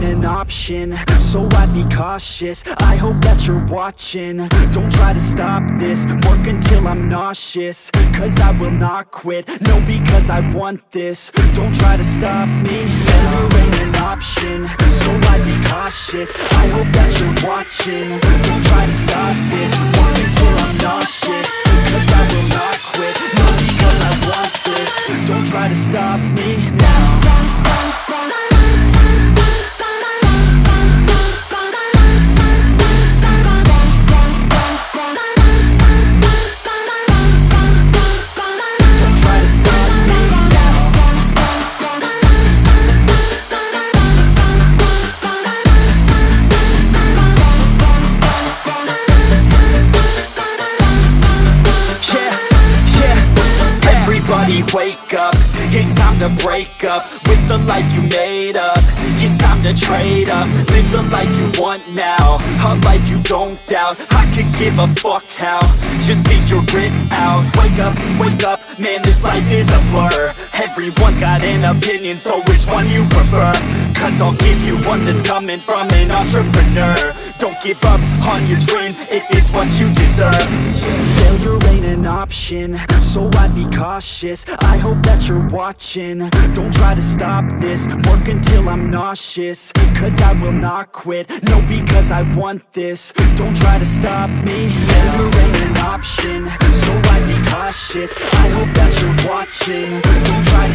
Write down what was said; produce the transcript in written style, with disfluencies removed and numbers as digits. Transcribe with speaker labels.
Speaker 1: ain't an option, so I'd be cautious. I hope that you're watching. Don't try to stop this, work until I'm nauseous. Cause I will not quit, no, because I want this. Don't try to stop me, failure ain't an option, so I'd be cautious. I hope that you're watching. Don't try to stop this, work until I'm nauseous. Cause I will not quit, no, because I want this. Don't try to stop me now. Wake up, it's time to break up with the life you made up. It's time to trade up, live the life you want now, a life you don't doubt. I could give a fuck how, just figure it out. Wake up, man, this life is a blur. Everyone's got an opinion, so which one you prefer? Cause I'll give you one that's coming from an entrepreneur. Don't give up on your dream if it's what you deserve. Failure ain't an option, so I'd be cautious. I hope that you're watching. Don't try to stop this, work until I'm nauseous. Cause I will not quit, no, because I want this. Don't try to stop me, failure ain't an option, so I'd be cautious. I hope that you're watching. Don't try to